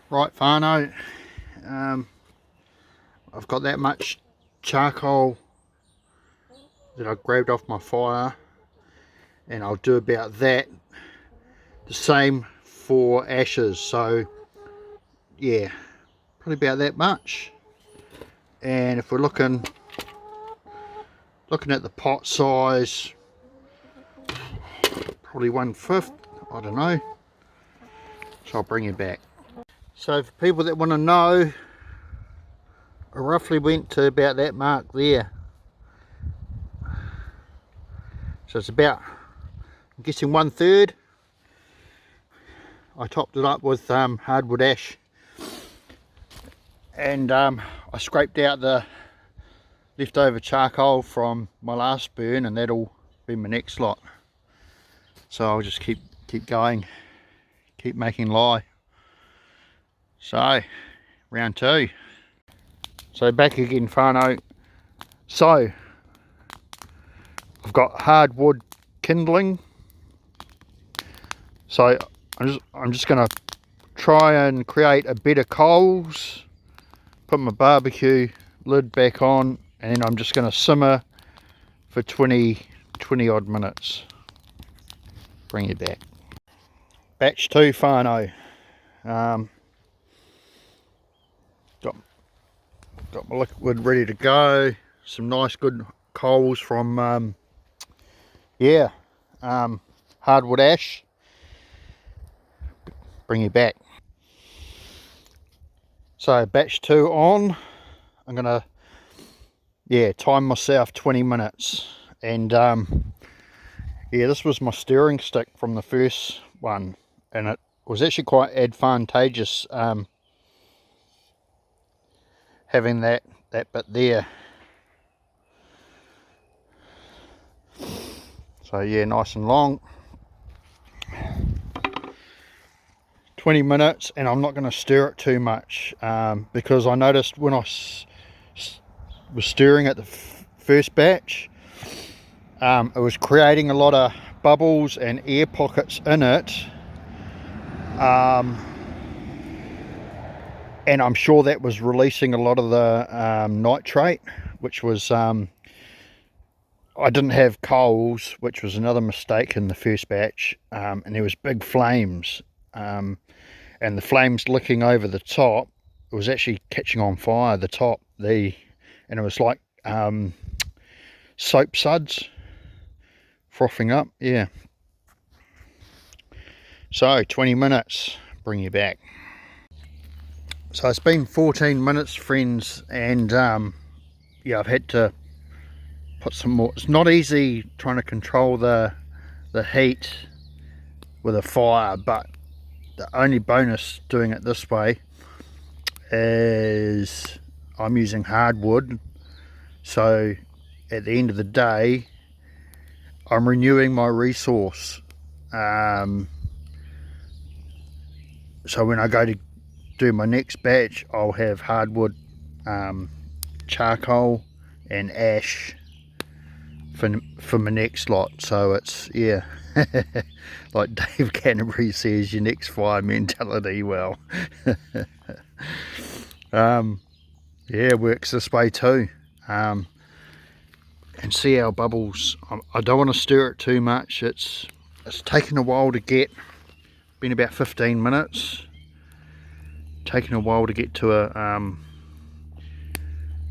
Right, whānau, I've got that much charcoal that I grabbed off my fire, and I'll do about that, the same for ashes. So yeah, probably about that much. And if we're looking at the pot size, probably 1/5, I don't know. So I'll bring you back. So for people that want to know, I roughly went to about that mark there. So it's about, I'm guessing 1/3. I topped it up with hardwood ash, and I scraped out the leftover charcoal from my last burn, and that'll be my next lot. So I'll just keep going, keep making lye. So round 2. So back again, whānau. So I've got hardwood kindling, so I'm just going to try and create a bed of coals, put my barbecue lid back on, and I'm just going to simmer for 20 odd minutes. Bring you back. Batch 2, whānau. Got my liquid ready to go. Some nice good coals from hardwood ash. Bring you back. So batch 2 on. I'm gonna time myself 20 minutes. And this was my stirring stick from the first one, and it was actually quite advantageous having that bit there. So yeah, nice and long. 20 minutes, and I'm not going to stir it too much because I noticed when I was stirring at the first batch, it was creating a lot of bubbles and air pockets in it, and I'm sure that was releasing a lot of the nitrate, which was I didn't have coals, which was another mistake in the first batch, and there was big flames, and the flames licking over the top. It was actually catching on fire, the top, and it was like soap suds frothing up. Yeah. So 20 minutes, bring you back. So it's been 14 minutes, friends, and I've had to put some more. It's not easy trying to control the heat with a fire, but the only bonus doing it this way is I'm using hardwood, so at the end of the day I'm renewing my resource. So when I go to do my next batch, I'll have hardwood, charcoal and ash for my next lot. So it's, yeah, like Dave Canterbury says, your next fire mentality. Well, it works this way too. And see our bubbles. I don't want to stir it too much. It's taken a while to get. Been about 15 minutes. Taken a while to get to a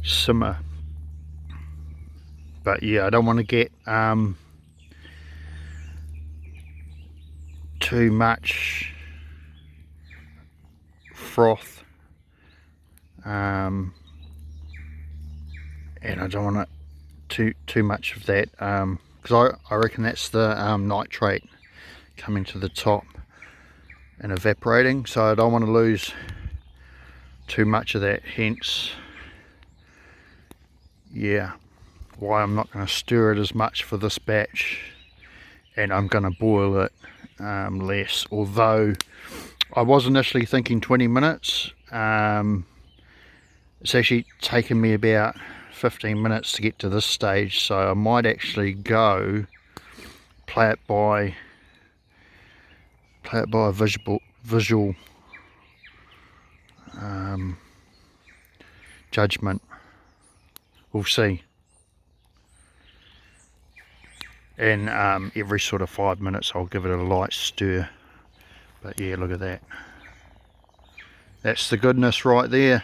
simmer. But yeah, I don't want to get too much froth, and I don't want it too much of that, because I reckon that's the nitrate coming to the top and evaporating, so I don't want to lose too much of that, hence why I'm not going to stir it as much for this batch, and I'm going to boil it less, although I was initially thinking 20 minutes. It's actually taken me about 15 minutes to get to this stage, so I might actually go play it by a visual judgment. We'll see. And every sort of 5 minutes I'll give it a light stir. But yeah, look at that. That's the goodness right there.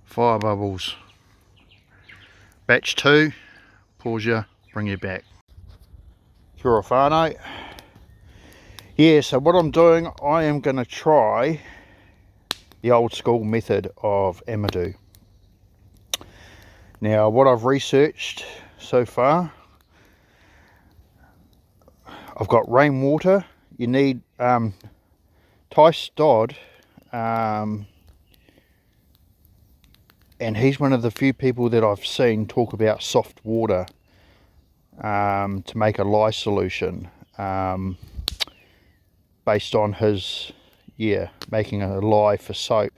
Fire bubbles. Batch 2, pause you, bring you back. Kia ora whānau. Yeah, so what I'm doing, I am going to try the old school method of Amadou. Now, what I've researched so far, I've got rainwater. You need Tice Dodd, and he's one of the few people that I've seen talk about soft water to make a lye solution, based on his making a lye for soap,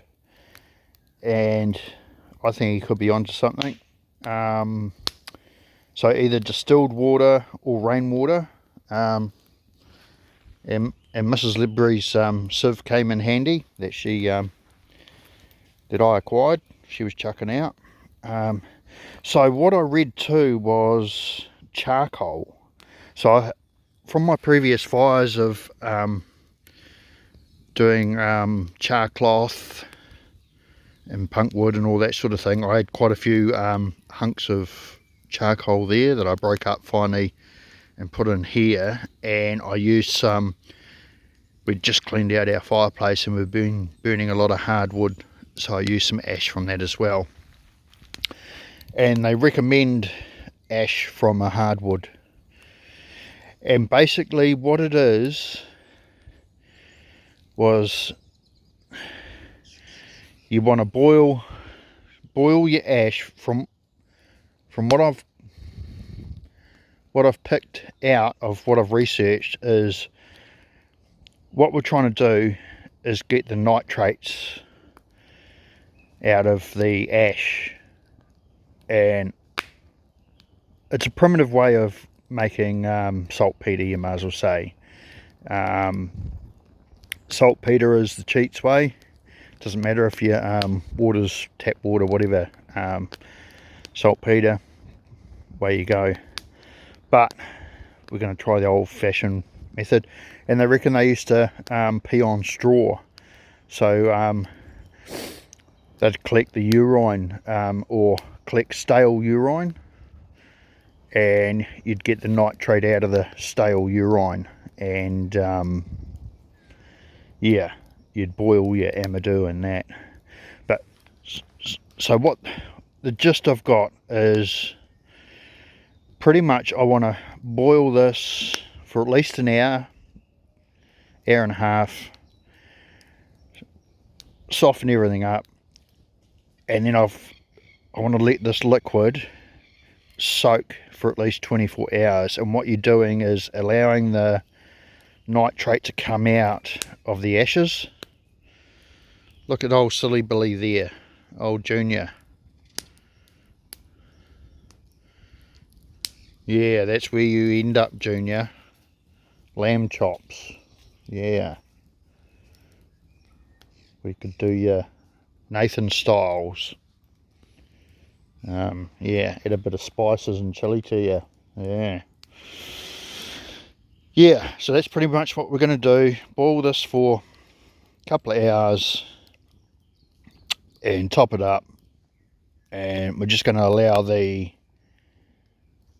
and I think he could be onto something. So either distilled water or rainwater, and Mrs. Libre's sieve came in handy that she that I acquired. She was chucking out. So what I read too was charcoal. So from my previous fires of doing char cloth and punk wood and all that sort of thing, I had quite a few hunks of charcoal there that I broke up finally and put in here, and I used some. We'd just cleaned out our fireplace and we've been burning a lot of hardwood, so I used some ash from that as well. And they recommend ash from a hardwood, and basically what it is was you want to boil your ash. From what I've picked out of what I've researched is what we're trying to do is get the nitrates out of the ash, and it's a primitive way of making saltpeter, you might as well say. Saltpeter is the cheats way. Doesn't matter if your water's tap water, whatever, saltpeter, way you go. But we're going to try the old-fashioned method, and they reckon they used to pee on straw, so they'd collect the urine, or collect stale urine, and you'd get the nitrate out of the stale urine, and yeah, you'd boil your Amadou and that. But so what the gist I've got is pretty much I want to boil this for at least an hour and a half, soften everything up, and then I want to let this liquid soak for at least 24 hours. And what you're doing is allowing the nitrate to come out of the ashes. Look at old silly Billy there, old Junior. Yeah, that's where you end up, Junior. Lamb chops. Yeah. We could do your Nathan styles. Yeah, add a bit of spices and chili to you. Yeah. Yeah, so that's pretty much what we're going to do. Boil this for a couple of hours and top it up. And we're just going to allow the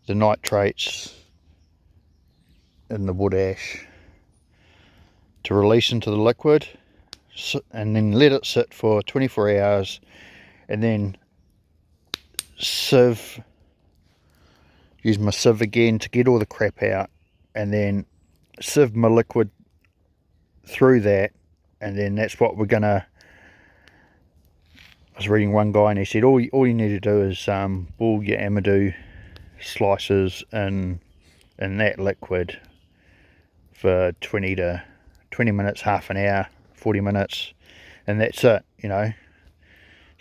nitrates in the wood ash to release into the liquid, and then let it sit for 24 hours, and then use my sieve again to get all the crap out, and then sieve my liquid through that, and then that's what we're gonna. I was reading one guy and he said all you need to do is boil your Amadou slices in that liquid for 20 minutes, half an hour, 40 minutes, and that's it. You know,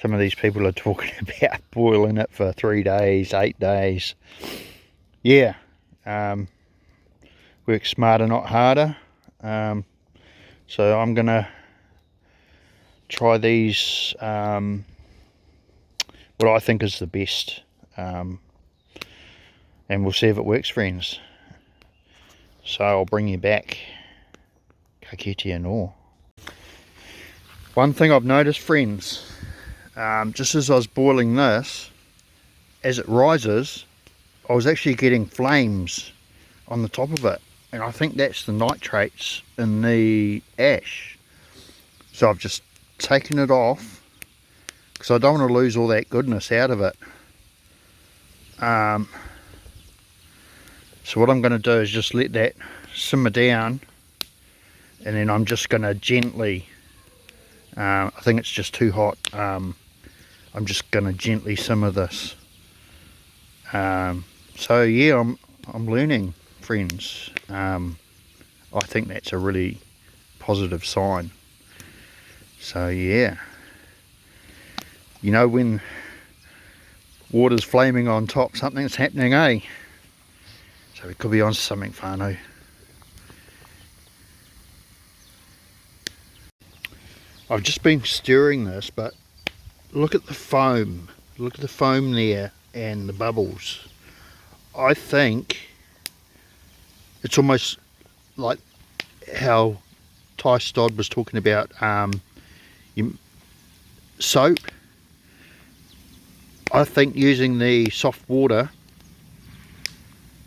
some of these people are talking about boiling it for 3 days, 8 days. Yeah, work smarter, not harder. So I'm gonna try these, what I think is the best, and we'll see if it works, friends. So I'll bring you back. Ka kite anō. One thing I've noticed, friends, just as I was boiling this, as it rises, I was actually getting flames on the top of it, and I think that's the nitrates in the ash. So I've just taken it off because I don't want to lose all that goodness out of it. So what I'm going to do is just let that simmer down, and then I'm just going to gently, I think it's just too hot, I'm just going to gently simmer this. So yeah, I'm learning, friends. I think that's a really positive sign. So yeah, you know, when water's flaming on top, something's happening, eh? So we could be on something, whānau. I've just been stirring this, but look at the foam. Look at the foam there and the bubbles. I think it's almost like how Ty Stodd was talking about soap. I think using the soft water,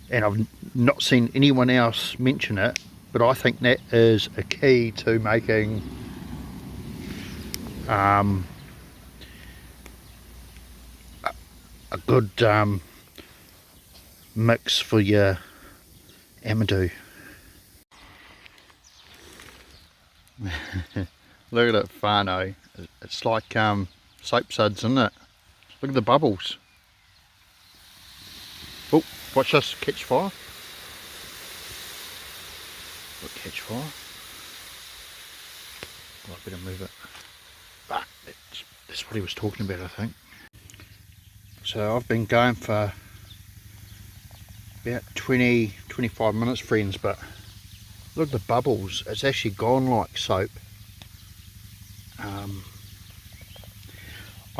and I've not seen anyone else mention it, but I think that is a key to making a good mix for your Amadou. Look at it, whānau. It's like soap suds, isn't it? Look at the bubbles. Oh, watch this catch fire. Look, catch fire. Oh, I better move it. But that's what he was talking about, I think. So I've been going for about 20-25 minutes, friends, but look at the bubbles. It's actually gone like soap.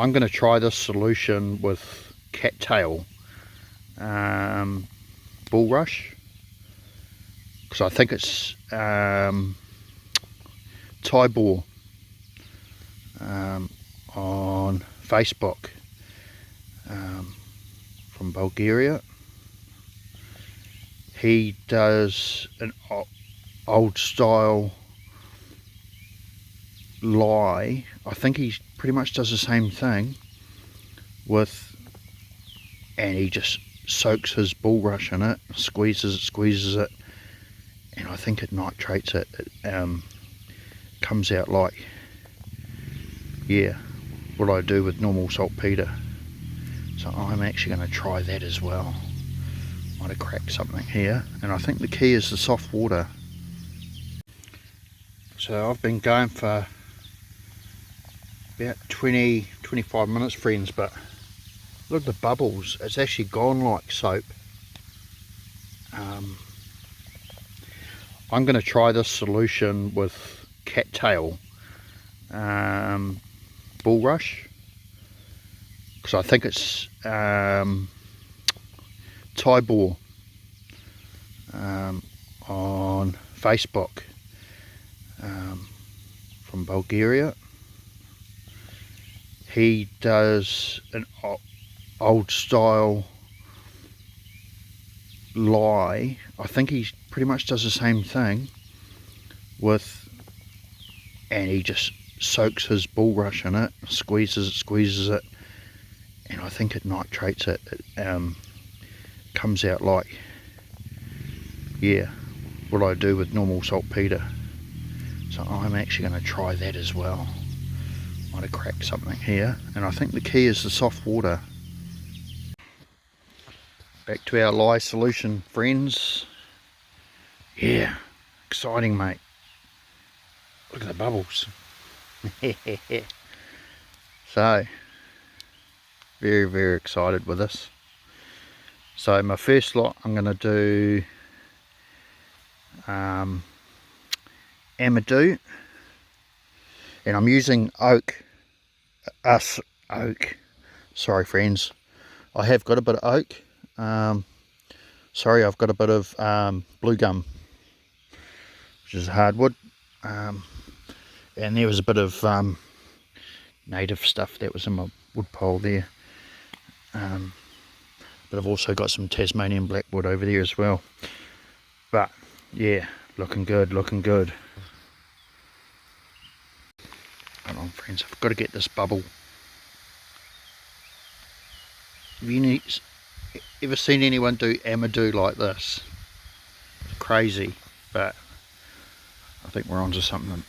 I'm going to try this solution with cattail bulrush, because I think it's Tybor on Facebook, from Bulgaria. He does an old style lye. I think he pretty much does the same thing with, and he just soaks his bulrush in it, squeezes it, and I think it nitrates it. It comes out like, yeah, what I do with normal saltpeter. So I'm actually going to try that as well. Might have cracked something here, and I think the key is the soft water. So I've been going for about 20-25 minutes, friends, but look at the bubbles. It's actually gone like soap. I'm going to try this solution with cattail bulrush, because I think it's Tybor on Facebook, from Bulgaria. He does an old style lye. I think he pretty much does the same thing with, and he just soaks his bulrush in it, squeezes it, and I think it nitrates it. It comes out like, yeah, what I do with normal saltpeter. So I'm actually going to try that as well. Might have cracked something here, and I think the key is the soft water. Back to our lye solution, friends. Yeah, exciting, mate. Look at the bubbles. So very excited with this. So my first lot, I'm going to do Amadou, And I'm using oak. Sorry friends, I have got a bit of oak. Sorry, I've got a bit of blue gum, which is hardwood. And there was a bit of native stuff that was in my wood pile there. But I've also got some Tasmanian blackwood over there as well. But yeah, looking good, looking good. Hold on friends, I've got to get this bubble. Have you ever seen anyone do Amadou like this? It's crazy, but I think we're onto something.